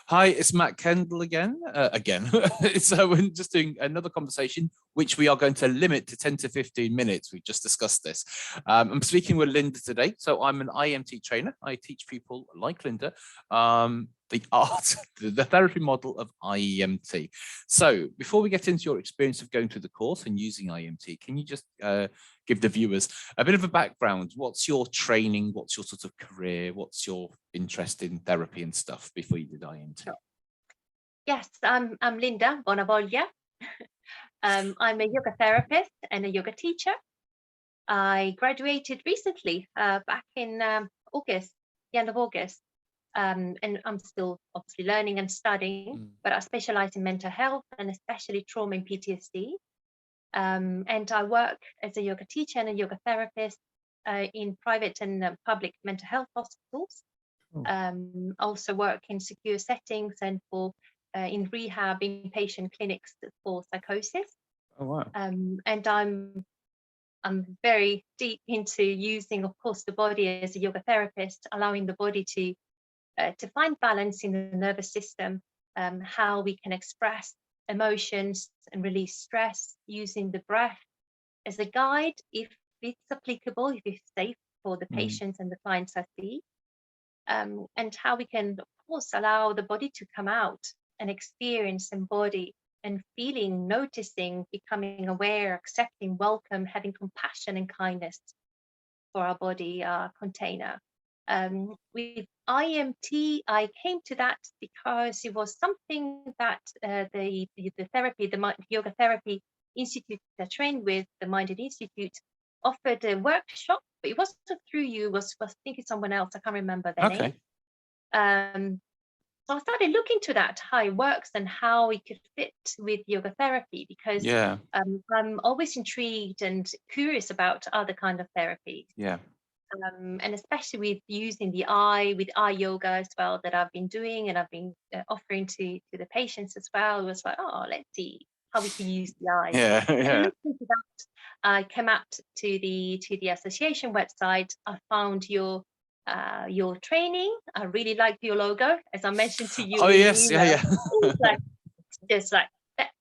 Hi, it's Matt Kendall again. So we're just doing another conversation, which we are going to limit to 10 to 15 minutes. We just discussed this. I'm speaking with Linda today. So I'm an IEMT trainer. I teach people like Linda the art, the therapy model of IEMT. So before we get into your experience of going through the course and using IEMT, can you just give the viewers a bit of a background? What's your training? What's your sort of career? What's your interest in therapy and stuff before you did IEMT? Sure. Yes, I'm Linda Bonavoglia. I'm a yoga therapist and a yoga teacher. I graduated recently, back in August, the end of August. And I'm still obviously learning and studying, but I specialize in mental health and especially trauma and PTSD. And I work as a yoga teacher and a yoga therapist in private and public mental health hospitals. Also work in secure settings and for in rehab inpatient clinics for psychosis. Oh wow! And I'm very deep into using, of course, the body as a yoga therapist, allowing the body to find balance in the nervous system, how we can express emotions and release stress using the breath as a guide, if it's applicable, if it's safe for the patients and the clients I see, and how we can, of course, allow the body to come out and experience and embody and feeling, noticing, becoming aware, accepting, welcome, having compassion and kindness for our body container. With IEMT, I came to that because it was something that the therapy, the Yoga Therapy Institute that I trained with, the Minded Institute, offered a workshop, but it wasn't through you, was thinking someone else, I can't remember their name. So I started looking to that, how it works and how it could fit with yoga therapy, because I'm always intrigued and curious about other kind of therapies. And especially with using the eye, with eye yoga as well, that I've been doing and I've been offering to the patients as well. It was like, oh, let's see how we can use the eye. And looking to that, I came out to the association website. I found your training. I really liked your logo, as I mentioned to you. Oh yes, yeah. It's like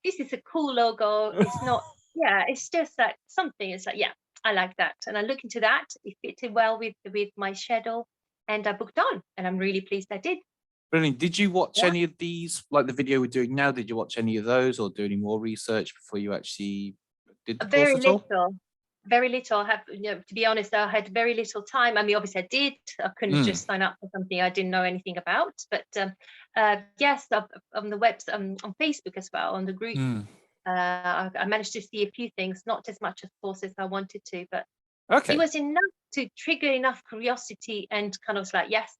this is a cool logo. It's not, it's just like something. It's like, I like that, and I look into that. It fitted well with my schedule, and I booked on, and I'm really pleased I did. Brilliant. Did you watch any of these, like the video we're doing now? Did you watch any of those, or do any more research before you actually did the course at all? Very little. I have, to be honest, I had very little time. I mean, obviously I did. I couldn't just sign up for something I didn't know anything about. But yes, on the website, on Facebook as well, on the group, I managed to see a few things, not as much, of course, as I wanted to, but it was enough to trigger enough curiosity and kind of like, yes,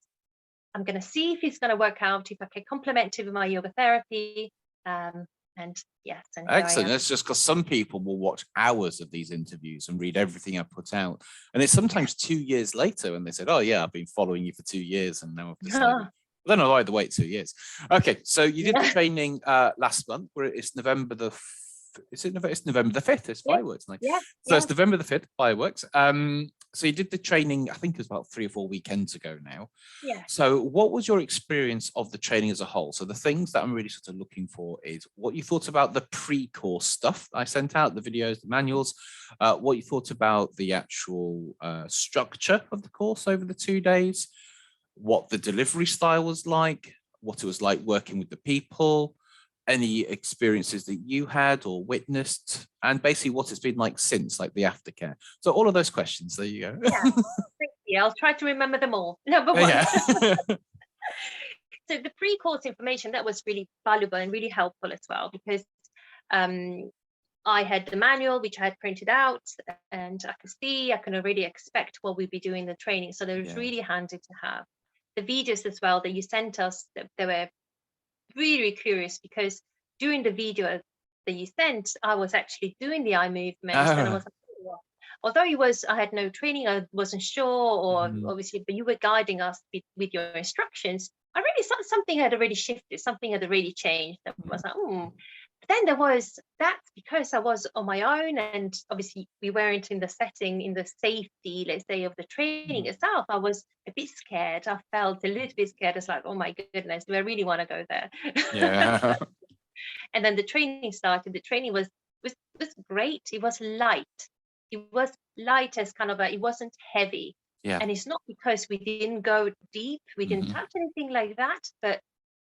I'm going to see if it's going to work out, if I can complement it with my yoga therapy. And yes, and excellent. That's just because some people will watch hours of these interviews and read everything I put out, and it's sometimes 2 years later and they said, oh yeah, I've been following you for 2 years and now I've decided. Then I'll either wait 2 years. Okay, so you did the training last month, where it's November the it's November the 5th. It's fireworks night. So it's November the 5th, fireworks. So you did the training, I think it was about 3 or 4 weekends ago now. So what was your experience of the training as a whole? So the things that I'm really sort of looking for is what you thought about the pre-course stuff I sent out, the videos, the manuals, what you thought about the actual structure of the course over the 2 days, what the delivery style was like, what it was like working with the people, any experiences that you had or witnessed, and basically what it's been like since, like the aftercare. So all of those questions, there you go. Thank you. I'll try to remember them all. Number one. So the pre-course information, that was really valuable and really helpful as well, because I had the manual, which I had printed out, and I can already expect what we'd be doing in the training. So it was really handy to have. The videos as well that you sent us, they were really curious, because during the video that you sent, I was actually doing the eye movements, and I was like, although I had no training, I wasn't sure, or obviously, but you were guiding us with your instructions. I really thought something had already shifted, something had already changed. I was like, then that's because I was on my own, and obviously we weren't in the setting, in the safety, let's say, of the training itself. I was a bit scared. I felt a little bit scared. It's like, oh my goodness, do I really want to go there? Yeah. And then the training started. The training was great. It was light. It was light as kind of it wasn't heavy. Yeah. And it's not because we didn't go deep, we didn't touch anything like that, but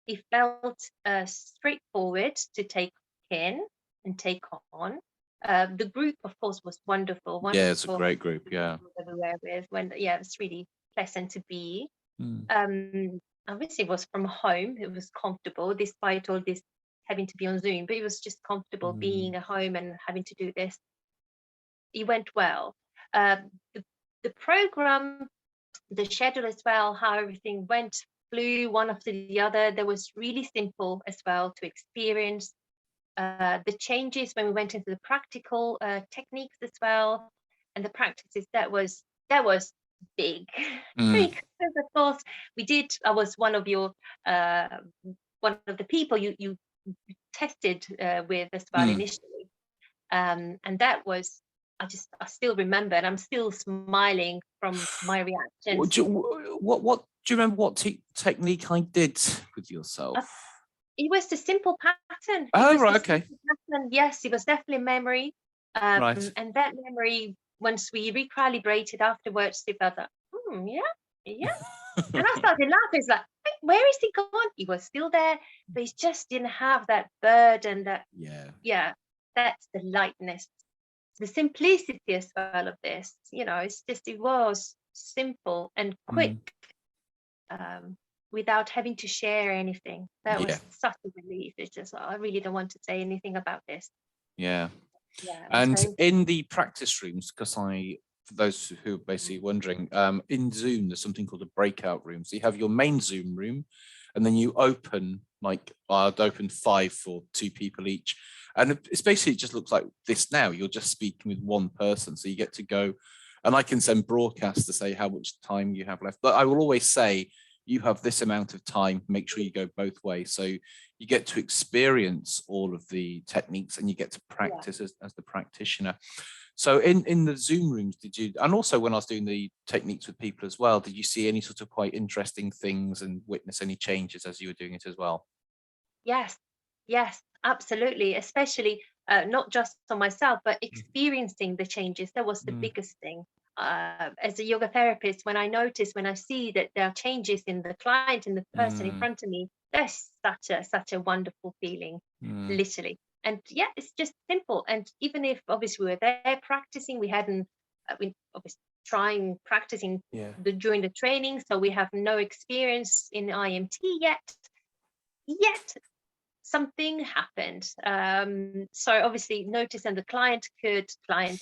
it felt straightforward to take in and take on. The group, of course, was wonderful. Yeah, it's a great group. Yeah. Everywhere with it's really pleasant to be. Obviously, it was from home. It was comfortable, despite all this having to be on Zoom. But it was just comfortable being at home and having to do this. It went well. The program, the schedule as well, how everything went, flew one after the other. That was really simple as well to experience. The changes when we went into the practical techniques as well, and the practices, that was big. Because of course I was one of your one of the people you tested with as well initially, and that was, I still remember, and I'm still smiling from my reaction. Do you remember what technique I did with yourself? It was the simple pattern. Oh, right, okay. Yes, it was definitely memory. Right. And that memory, once we recalibrated afterwards, it felt like, yeah. And I started laughing. It's like, where is he gone? He was still there, but he just didn't have that burden. That's the lightness, the simplicity as well of this. It was simple and quick. Without having to share anything. That was such a relief. It's just, I really don't want to say anything about this. Yeah. And in the practice rooms, because for those who are basically wondering, in Zoom, there's something called a breakout room. So you have your main Zoom room, and then you open, I'd open 5 for 2 people each. And it's basically, it just looks like this now. You're just speaking with one person. So you get to go, and I can send broadcasts to say how much time you have left. But I will always say, you have this amount of time, make sure you go both ways. So you get to experience all of the techniques, and you get to practice as the practitioner. So in the Zoom rooms, and also when I was doing the techniques with people as well, did you see any sort of quite interesting things and witness any changes as you were doing it as well? Yes, absolutely. Especially not just for myself, but experiencing the changes. That was the biggest thing. As a yoga therapist, when I see that there are changes in the client, in the person in front of me, that's such a wonderful feeling, literally. And it's just simple. And even if obviously we were there practicing, we hadn't been obviously practicing during the training, so we have no experience in IEMT yet. Something happened. So obviously notice, and the client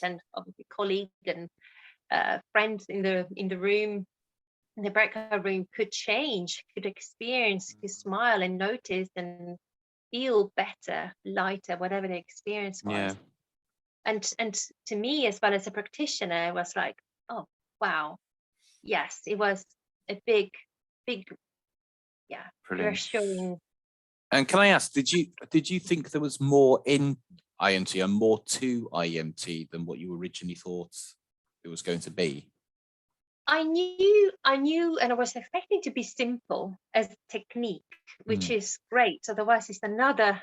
and obviously colleague and friends in the room, in the breakout room, could experience, could smile and notice and feel better, lighter, whatever the experience was. And to me, as well as a practitioner, it was like, oh wow, yes, it was a big reassuring. And can I ask, did you think there was more in IEMT and more to IEMT than what you originally thought it was going to be? I knew, and I was expecting to be simple as technique, which is great. Otherwise, it's another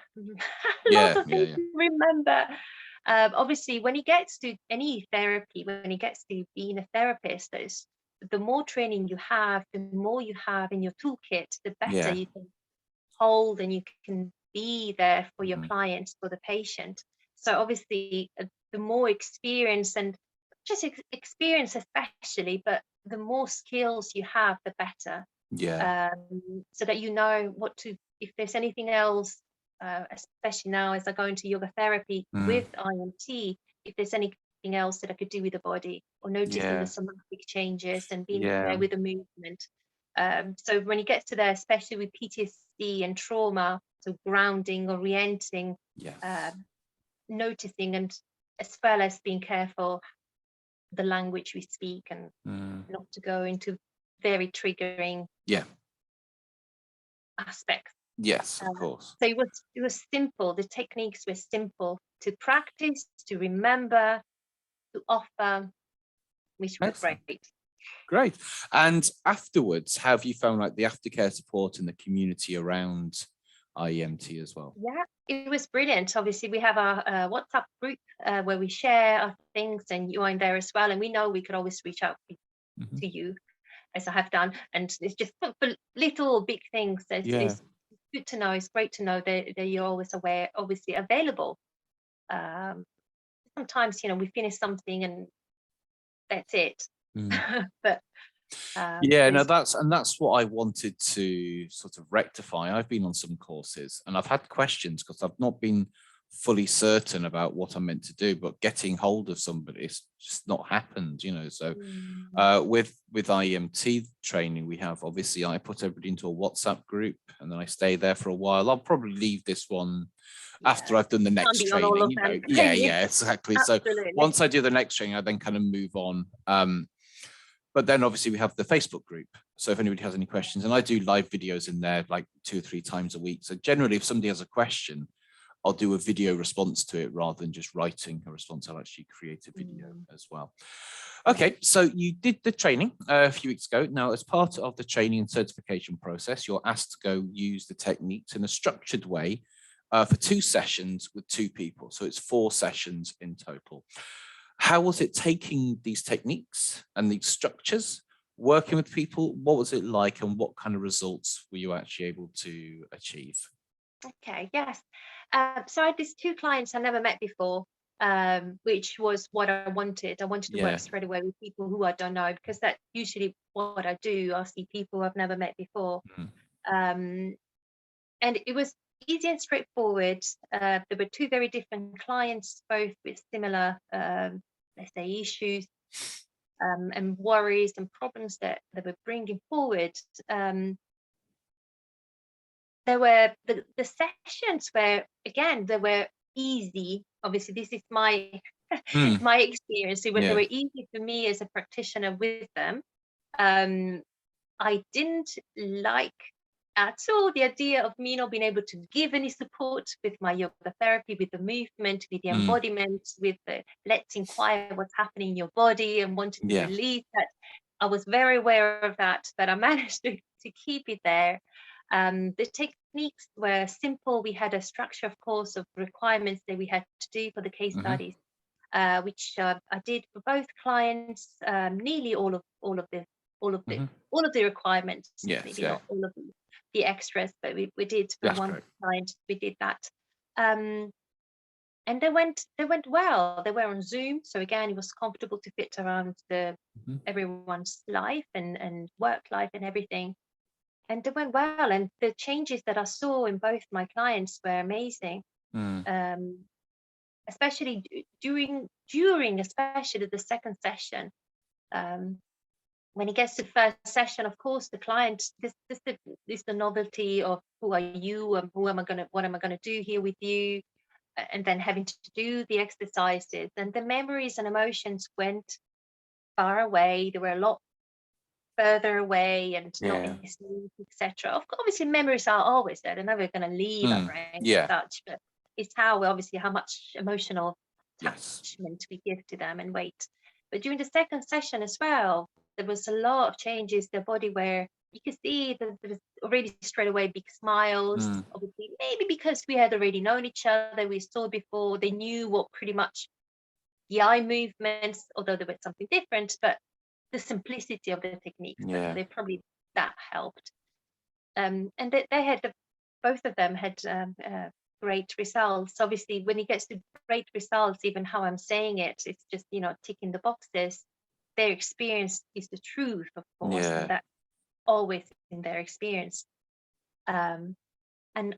lot of things to remember. Obviously, when it gets to any therapy, when it gets to being a therapist, the more training you have, the more you have in your toolkit, the better you can hold and you can be there for your clients, for the patient. So obviously, the more experience, and just experience especially, but the more skills you have, the better. So that you know what to, if there's anything else, especially now as I go into yoga therapy with IEMT, if there's anything else that I could do with the body, or noticing the somatic changes and being there with the movement. So when you get to there, especially with PTSD and trauma, so grounding, orienting, noticing, and as well as being careful the language we speak, and not to go into very triggering aspects. Yes, of course. So it was simple. The techniques were simple to practice, to remember, to offer, which was Excellent. great. Great. And afterwards, how have you found like the aftercare support in the community around IEMT as well? Yeah, it was brilliant. Obviously, we have our WhatsApp group where we share our things, and you're in there as well. And we know we could always reach out to you, as I have done. And it's just for little big things. It's good to know. It's great to know that you're always aware, obviously available. Sometimes, we finish something and that's it. But yeah, no, that's what I wanted to sort of rectify. I've been on some courses and I've had questions because I've not been fully certain about what I'm meant to do, but getting hold of somebody, it's just not happened, So with IEMT training, we have, obviously, I put everybody into a WhatsApp group and then I stay there for a while. I'll probably leave this one after I've done the next training. Yeah, exactly. Absolutely. So once I do the next training, I then kind of move on. But then obviously we have the Facebook group. So if anybody has any questions, and I do live videos in there like 2 or 3 times a week. So generally, if somebody has a question, I'll do a video response to it rather than just writing a response. I'll actually create a video as well. Okay, so you did the training a few weeks ago. Now, as part of the training and certification process, you're asked to go use the techniques in a structured way for 2 sessions with 2 people. So it's 4 sessions in total. How was it taking these techniques and these structures, working with people? What was it like, and what kind of results were you actually able to achieve? Okay, yes. So I had these 2 clients I never met before, which was what I wanted. I wanted to work straight away with people who I don't know, because that's usually what I do. I see people I've never met before. And it was easy and straightforward. There were 2 very different clients, both with similar, let's say, issues and worries and problems that they were bringing forward. There were the sessions where, again, they were easy. Obviously, this is my my experience. They were easy for me as a practitioner with them. I didn't like at all the idea of me not being able to give any support with my yoga therapy, with the movement, with the embodiment, with the let's inquire what's happening in your body and wanting to release that. I was very aware of that, but I managed to keep it there. The techniques were simple. We had a structure, of course, of requirements that we had to do for the case studies, which I did for both clients. Nearly all of the requirements. Maybe not all of the extras, but we did for one client. We did that, and they went well. They were on Zoom, so again, it was comfortable to fit around everyone's life and work life and everything. And they went well, and the changes that I saw in both my clients were amazing. Especially during especially the second session. When it gets to the first session, of course, the client, this the novelty of who are you and what am I gonna do here with you, and then having to do the exercises, and the memories and emotions went far away. They were a lot further away and not in his sleep, etc. Obviously, memories are always there. They're never going to leave our brain as such, but it's how much emotional attachment we give to them and weight. But during the second session as well, there was a lot of changes. Their body where you could see that there was already straight away big smiles. Obviously, maybe because we had already known each other, we saw before, they knew what pretty much the eye movements, although there was something different, but the simplicity of the techniques, they probably that helped. And they had both of them had great results. Obviously, when it gets to great results, even how I'm saying it, it's just ticking the boxes. Their experience is the truth, of course, and that's always in their experience. And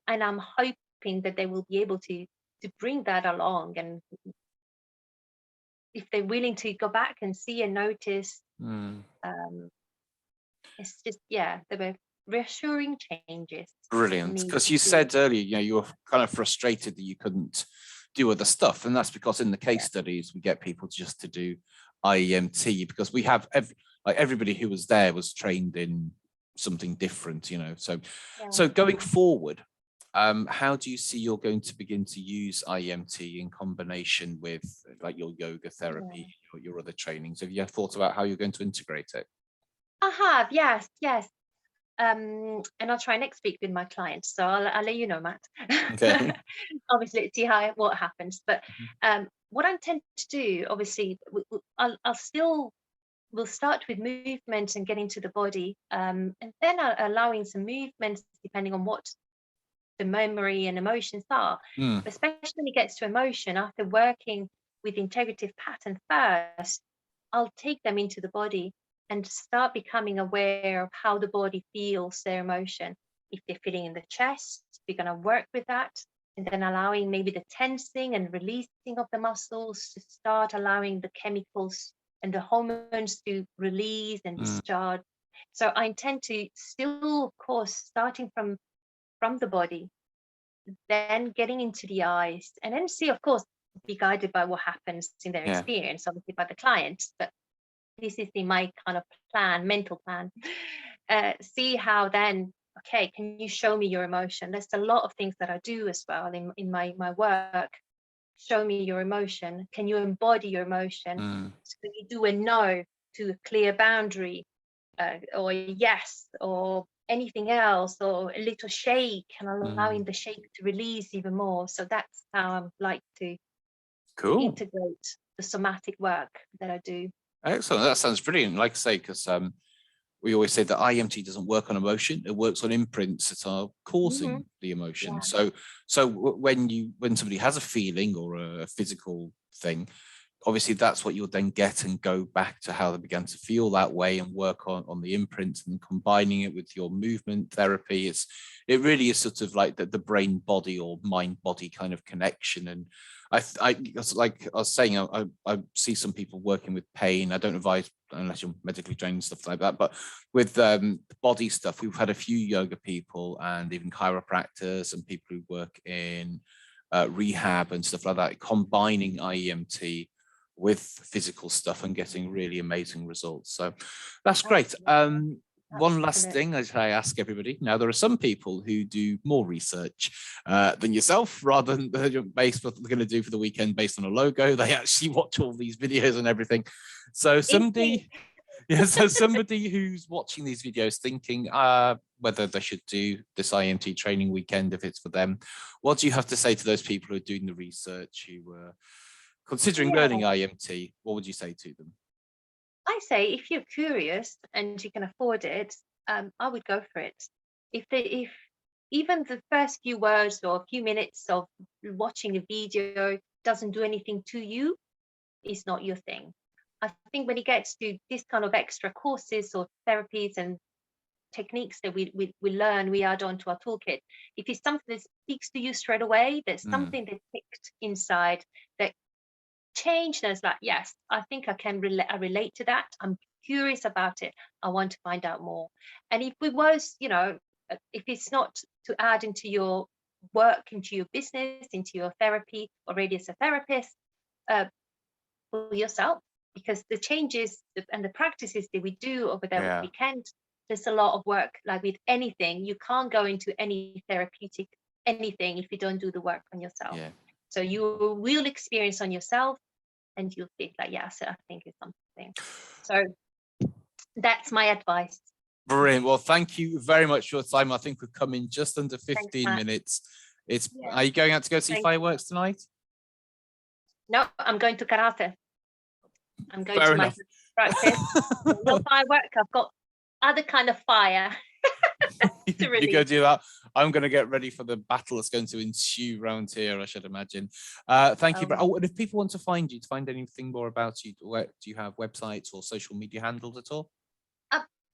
I'm hoping that they will be able to bring that along, and if they're willing to go back and see and notice. It's just there were reassuring changes. Brilliant, because you said earlier, you were kind of frustrated that you couldn't do other stuff, and that's because in the case studies we get people just to do IEMT, because we have everybody who was there was trained in something different, you know. So Yeah. so going forward, how do you see you're going to begin to use IEMT in combination with like your yoga therapy, your other trainings? Have you thought about how you're going to integrate it? I have, yes, yes. And I'll try next week with my clients, so I'll let you know, Matt. Okay. Obviously, let's see what happens. But what I intend to do, obviously, we'll start with movement and getting to the body, and then allowing some movements depending on what the memory and emotions are. Especially when it gets to emotion, after working with integrative pattern first, I'll take them into the body and start becoming aware of how the body feels their emotion. If they're feeling in the chest, we're going to work with that, and then allowing maybe the tensing and releasing of the muscles to start allowing the chemicals and the hormones to release and discharge. So I intend to still, of course, starting from the body, then getting into the eyes, and then see, of course, be guided by what happens in their experience, obviously by the client. But this is in my kind of plan, mental plan. See how then, okay, can you show me your emotion? There's a lot of things that I do as well in my work. Show me your emotion. Can you embody your emotion? So you do a no to a clear boundary, or a yes, or anything else, or a little shake, and allowing the shake to release even more. So that's how I like to integrate the somatic work that I do. Excellent. That sounds brilliant. Like I say, because we always say that IEMT doesn't work on emotion; it works on imprints that are causing the emotion. So when somebody has a feeling or a physical thing, obviously that's what you'll then get and go back to how they began to feel that way and work on the imprints, and combining it with your movement therapy. It really is sort of like the brain body or mind body kind of connection. And like I was saying, I see some people working with pain. I don't advise unless you're medically trained and stuff like that, but with body stuff, we've had a few yoga people and even chiropractors and people who work in rehab and stuff like that, combining IEMT with physical stuff and getting really amazing results. So that's great. One last thing as I ask everybody. Now, there are some people who do more research than yourself, rather than based what they're going to do for the weekend based on a logo. They actually watch all these videos and everything. So somebody who's watching these videos thinking whether they should do this IEMT training weekend, if it's for them, what do you have to say to those people who are doing the research, who were considering learning IEMT? What would you say to them? I say, if you're curious and you can afford it, I would go for it. If even the first few words or a few minutes of watching a video doesn't do anything to you, it's not your thing. I think when it gets to this kind of extra courses or therapies and techniques that we learn, we add on to our toolkit, if it's something that speaks to you straight away, there's something that ticked inside that changed, and it's like, yes, I think I can relate to that. I'm curious about it. I want to find out more. And if it was, if it's not to add into your work, into your business, into your therapy already as a therapist, for yourself, because the changes and the practices that we do over the weekend, there's a lot of work. Like with anything, you can't go into any therapeutic anything if you don't do the work on yourself. So you will experience on yourself, and you'll think like, yes, I think it's something. So that's my advice. Brilliant. Well, thank you very much for your time. I think we've come in just under 15 minutes. Are you going out to go see fireworks tonight? No, I'm going to karate. I'm going to my practice. No firework. I've got other kind of fire. You go do that. I'm going to get ready for the battle that's going to ensue around here, I should imagine. Thank you. And if people want to find you, to find anything more about you, do you have websites or social media handles at all?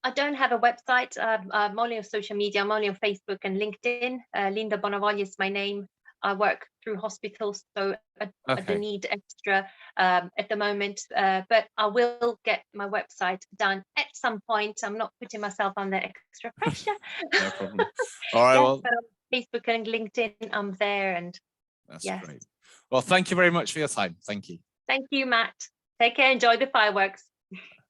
I don't have a website. I'm only on social media. I'm only on Facebook and LinkedIn. Linda Bonavoglia is my name. I work through hospitals, so I don't need extra at the moment. But I will get my website done at some point. I'm not putting myself under extra pressure. No problem. All right. Well, but on Facebook and LinkedIn, I'm there. And that's great. Well, thank you very much for your time. Thank you. Thank you, Matt. Take care. Enjoy the fireworks.